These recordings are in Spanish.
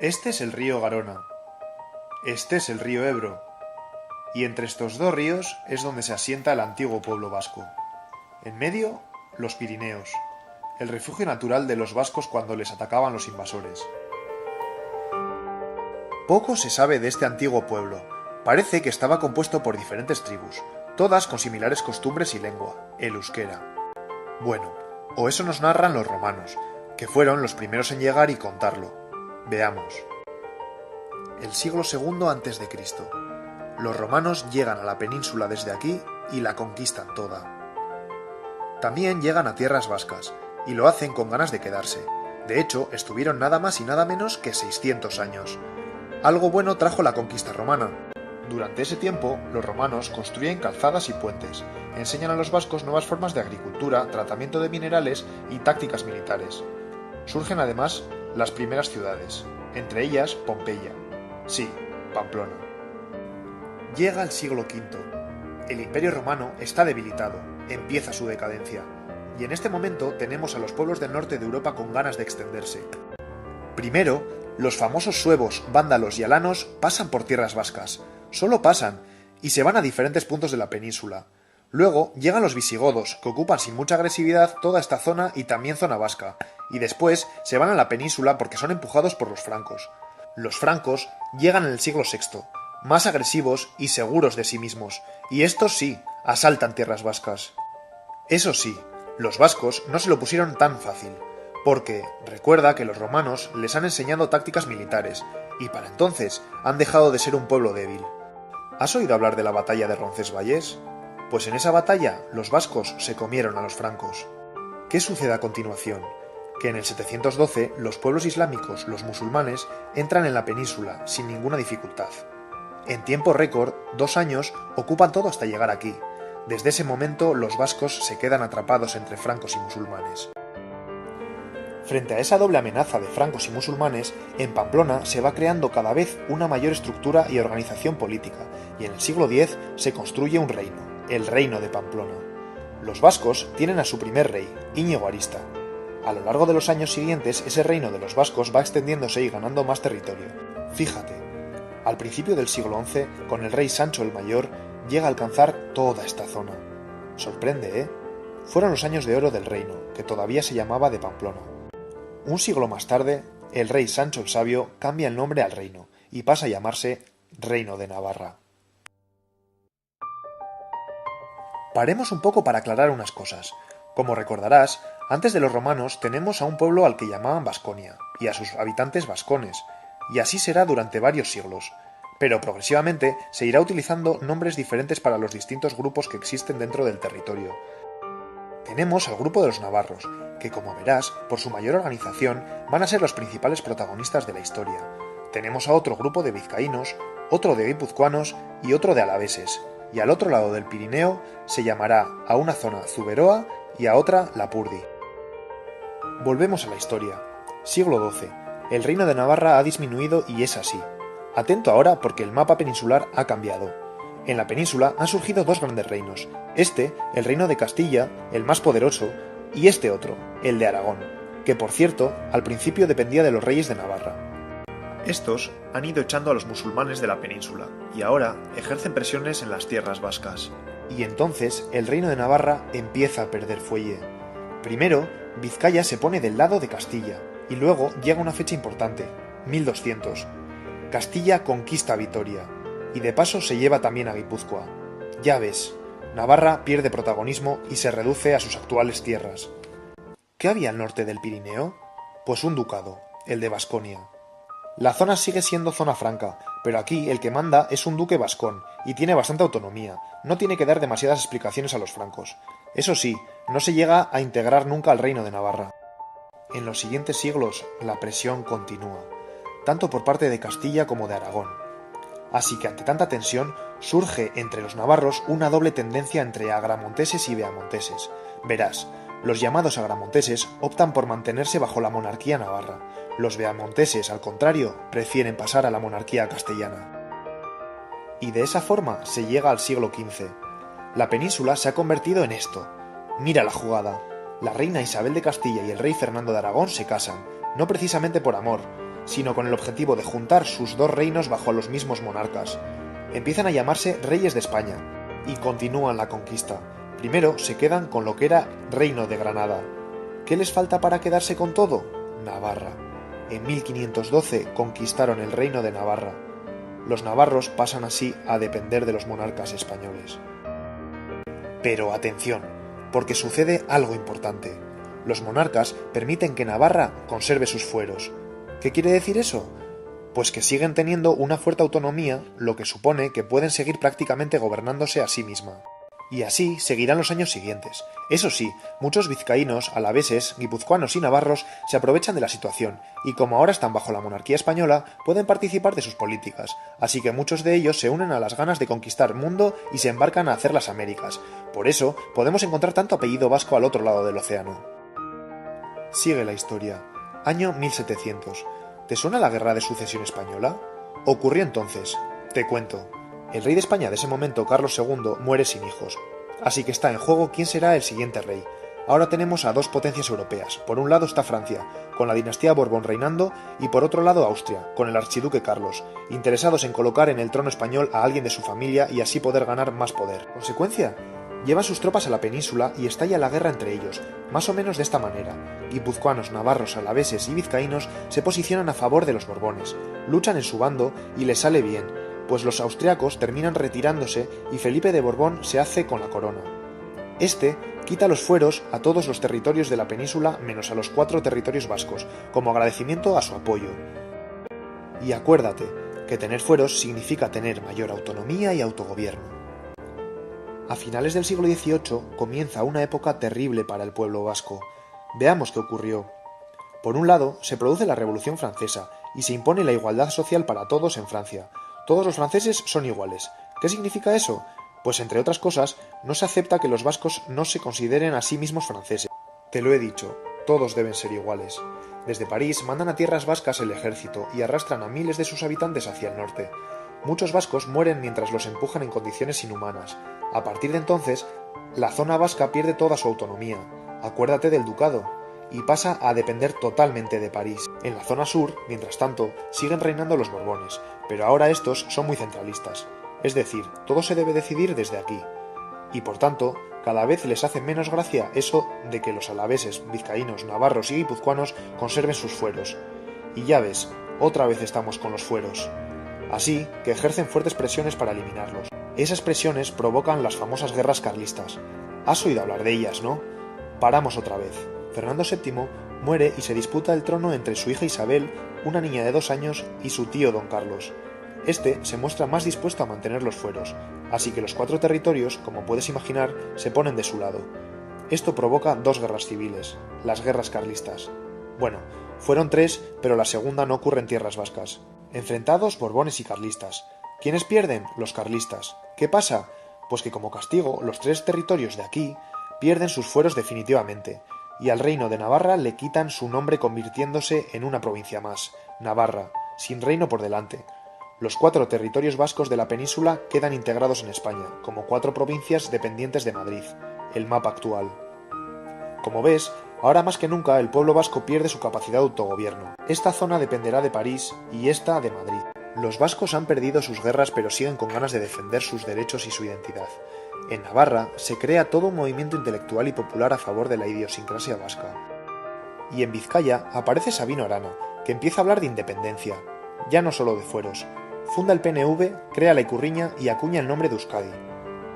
Este es el río Garona. Este es el río Ebro. Y entre estos dos ríos es donde se asienta el antiguo pueblo vasco. En medio, los Pirineos, el refugio natural de los vascos cuando les atacaban los invasores. Poco se sabe de este antiguo pueblo. Parece que estaba compuesto por diferentes tribus, todas con similares costumbres y lengua, el euskera. Bueno, o eso nos narran los romanos, que fueron los primeros en llegar y contarlo. Veamos. El siglo II a.C. Los romanos llegan a la península desde aquí y la conquistan toda. También llegan a tierras vascas, y lo hacen con ganas de quedarse. De hecho, estuvieron nada más y nada menos que 600 años. Algo bueno trajo la conquista romana. Durante ese tiempo, los romanos construyen calzadas y puentes, enseñan a los vascos nuevas formas de agricultura, tratamiento de minerales y tácticas militares. Surgen además las primeras ciudades, entre ellas Pompeya. Sí, Pamplona. Llega el siglo V. El Imperio Romano está debilitado, empieza su decadencia, y en este momento tenemos a los pueblos del norte de Europa con ganas de extenderse. Primero, los famosos suevos, vándalos y alanos pasan por tierras vascas. Solo pasan, y se van a diferentes puntos de la península. Luego llegan los visigodos, que ocupan sin mucha agresividad toda esta zona y también zona vasca, y después se van a la península porque son empujados por los francos. Los francos llegan en el siglo VI, más agresivos y seguros de sí mismos, y estos sí, asaltan tierras vascas. Eso sí, los vascos no se lo pusieron tan fácil, porque recuerda que los romanos les han enseñado tácticas militares, y para entonces han dejado de ser un pueblo débil. ¿Has oído hablar de la batalla de Roncesvalles? Pues en esa batalla los vascos se comieron a los francos. ¿Qué sucede a continuación? Que en el 712 los pueblos islámicos, los musulmanes, entran en la península sin ninguna dificultad. En tiempo récord, 2 años, ocupan todo hasta llegar aquí. Desde ese momento los vascos se quedan atrapados entre francos y musulmanes. Frente a esa doble amenaza de francos y musulmanes, en Pamplona se va creando cada vez una mayor estructura y organización política, y en el siglo X se construye un reino, el Reino de Pamplona. Los vascos tienen a su primer rey, Íñigo Arista. A lo largo de los años siguientes, ese reino de los vascos va extendiéndose y ganando más territorio. Fíjate, al principio del siglo XI, con el rey Sancho el Mayor, llega a alcanzar toda esta zona. Sorprende, ¿eh? Fueron los años de oro del reino, que todavía se llamaba de Pamplona. Un siglo más tarde, el rey Sancho el Sabio cambia el nombre al reino y pasa a llamarse Reino de Navarra. Paremos un poco para aclarar unas cosas. Como recordarás, antes de los romanos tenemos a un pueblo al que llamaban Vasconia y a sus habitantes vascones, y así será durante varios siglos, pero progresivamente se irá utilizando nombres diferentes para los distintos grupos que existen dentro del territorio. Tenemos al grupo de los navarros, que como verás, por su mayor organización, van a ser los principales protagonistas de la historia. Tenemos a otro grupo de vizcaínos, otro de guipuzcoanos y otro de alaveses, y al otro lado del Pirineo se llamará a una zona Zuberoa y a otra Lapurdi. Volvemos a la historia. Siglo XII. El reino de Navarra ha disminuido y es así. Atento ahora porque el mapa peninsular ha cambiado. En la península han surgido 2 grandes reinos. Este, el reino de Castilla, el más poderoso, y este otro, el de Aragón, que por cierto, al principio dependía de los reyes de Navarra. Estos han ido echando a los musulmanes de la península, y ahora ejercen presiones en las tierras vascas. Y entonces el reino de Navarra empieza a perder fuelle. Primero, Vizcaya se pone del lado de Castilla, y luego llega una fecha importante, 1200. Castilla conquista Vitoria, y de paso se lleva también a Guipúzcoa. Ya ves, Navarra pierde protagonismo y se reduce a sus actuales tierras. ¿Qué había al norte del Pirineo? Pues un ducado, el de Vasconia. La zona sigue siendo zona franca, pero aquí el que manda es un duque vascón y tiene bastante autonomía, no tiene que dar demasiadas explicaciones a los francos. Eso sí, no se llega a integrar nunca al reino de Navarra. En los siguientes siglos la presión continúa, tanto por parte de Castilla como de Aragón. Así que ante tanta tensión surge entre los navarros una doble tendencia entre agramonteses y beamonteses. Verás, los llamados agramonteses optan por mantenerse bajo la monarquía navarra. Los beamonteses, al contrario, prefieren pasar a la monarquía castellana. Y de esa forma se llega al siglo XV. La península se ha convertido en esto. Mira la jugada. La reina Isabel de Castilla y el rey Fernando de Aragón se casan, no precisamente por amor, sino con el objetivo de juntar sus dos reinos bajo los mismos monarcas. Empiezan a llamarse reyes de España y continúan la conquista. Primero se quedan con lo que era Reino de Granada. ¿Qué les falta para quedarse con todo? Navarra. En 1512 conquistaron el Reino de Navarra. Los navarros pasan así a depender de los monarcas españoles. Pero atención, porque sucede algo importante. Los monarcas permiten que Navarra conserve sus fueros. ¿Qué quiere decir eso? Pues que siguen teniendo una fuerte autonomía, lo que supone que pueden seguir prácticamente gobernándose a sí misma. Y así seguirán los años siguientes. Eso sí, muchos vizcaínos, alaveses, guipuzcoanos y navarros se aprovechan de la situación, y como ahora están bajo la monarquía española, pueden participar de sus políticas, así que muchos de ellos se unen a las ganas de conquistar mundo y se embarcan a hacer las Américas. Por eso, podemos encontrar tanto apellido vasco al otro lado del océano. Sigue la historia. Año 1700. ¿Te suena la Guerra de Sucesión Española? Ocurrió entonces. Te cuento. El rey de España de ese momento, Carlos II, muere sin hijos. Así que está en juego quién será el siguiente rey. Ahora tenemos a dos potencias europeas. Por un lado está Francia, con la dinastía Borbón reinando, y por otro lado Austria, con el archiduque Carlos, interesados en colocar en el trono español a alguien de su familia y así poder ganar más poder. ¿Consecuencia? Llevan sus tropas a la península y estalla la guerra entre ellos, más o menos de esta manera. Guipuzcoanos, navarros, alaveses y vizcaínos se posicionan a favor de los Borbones, luchan en su bando y les sale bien, pues los austriacos terminan retirándose y Felipe de Borbón se hace con la corona. Este quita los fueros a todos los territorios de la península menos a los 4 territorios vascos, como agradecimiento a su apoyo. Y acuérdate que tener fueros significa tener mayor autonomía y autogobierno. A finales del siglo XVIII comienza una época terrible para el pueblo vasco. Veamos qué ocurrió. Por un lado, se produce la Revolución Francesa y se impone la igualdad social para todos en Francia. Todos los franceses son iguales. ¿Qué significa eso? Pues entre otras cosas, no se acepta que los vascos no se consideren a sí mismos franceses. Te lo he dicho, todos deben ser iguales. Desde París mandan a tierras vascas el ejército y arrastran a miles de sus habitantes hacia el norte. Muchos vascos mueren mientras los empujan en condiciones inhumanas. A partir de entonces, la zona vasca pierde toda su autonomía. Acuérdate del ducado. Y pasa a depender totalmente de París. En la zona sur, mientras tanto, siguen reinando los Borbones, pero ahora estos son muy centralistas. Es decir, todo se debe decidir desde aquí. Y por tanto, cada vez les hace menos gracia eso de que los alaveses, vizcaínos, navarros y guipuzcoanos conserven sus fueros. Y ya ves, otra vez estamos con los fueros. Así que ejercen fuertes presiones para eliminarlos. Esas presiones provocan las famosas guerras carlistas. Has oído hablar de ellas, ¿no? Paramos otra vez. Fernando VII muere y se disputa el trono entre su hija Isabel, una niña de 2 años, y su tío don Carlos. Este se muestra más dispuesto a mantener los fueros, así que los 4 territorios, como puedes imaginar, se ponen de su lado. Esto provoca 2 guerras civiles, las guerras carlistas. Bueno, fueron 3, pero la segunda no ocurre en tierras vascas. Enfrentados Borbones y carlistas. ¿Quiénes pierden? Los carlistas. ¿Qué pasa? Pues que como castigo, los 3 territorios de aquí pierden sus fueros definitivamente, y al reino de Navarra le quitan su nombre convirtiéndose en una provincia más, Navarra, sin reino por delante. Los 4 territorios vascos de la península quedan integrados en España, como 4 provincias dependientes de Madrid, el mapa actual. Como ves, ahora más que nunca el pueblo vasco pierde su capacidad de autogobierno. Esta zona dependerá de París y esta de Madrid. Los vascos han perdido sus guerras pero siguen con ganas de defender sus derechos y su identidad. En Navarra se crea todo un movimiento intelectual y popular a favor de la idiosincrasia vasca. Y en Vizcaya aparece Sabino Arana, que empieza a hablar de independencia, ya no solo de fueros. Funda el PNV, crea la Ikurriña y acuña el nombre de Euskadi.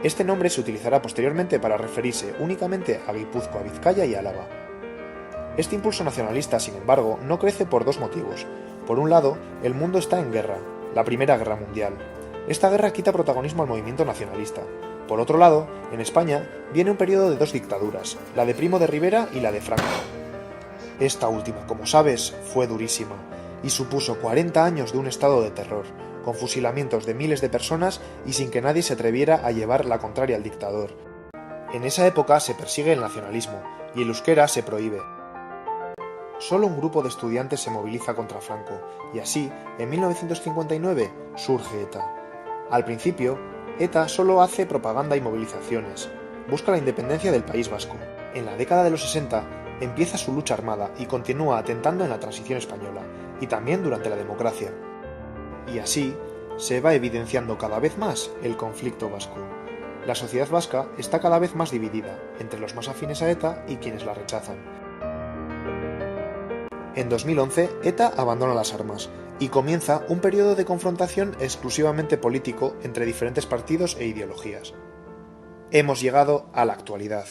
Este nombre se utilizará posteriormente para referirse únicamente a Guipúzcoa, Vizcaya y Álava. Este impulso nacionalista, sin embargo, no crece por 2 motivos. Por un lado, el mundo está en guerra, la Primera Guerra Mundial. Esta guerra quita protagonismo al movimiento nacionalista. Por otro lado, en España viene un periodo de 2 dictaduras, la de Primo de Rivera y la de Franco. Esta última, como sabes, fue durísima y supuso 40 años de un estado de terror, con fusilamientos de miles de personas y sin que nadie se atreviera a llevar la contraria al dictador. En esa época se persigue el nacionalismo y el euskera se prohíbe. Solo un grupo de estudiantes se moviliza contra Franco y así, en 1959, surge ETA. Al principio, ETA solo hace propaganda y movilizaciones. Busca la independencia del País Vasco. En la década de los 60, empieza su lucha armada y continúa atentando en la transición española, y también durante la democracia. Y así, se va evidenciando cada vez más el conflicto vasco. La sociedad vasca está cada vez más dividida, entre los más afines a ETA y quienes la rechazan. En 2011, ETA abandona las armas, y comienza un periodo de confrontación exclusivamente político entre diferentes partidos e ideologías. Hemos llegado a la actualidad.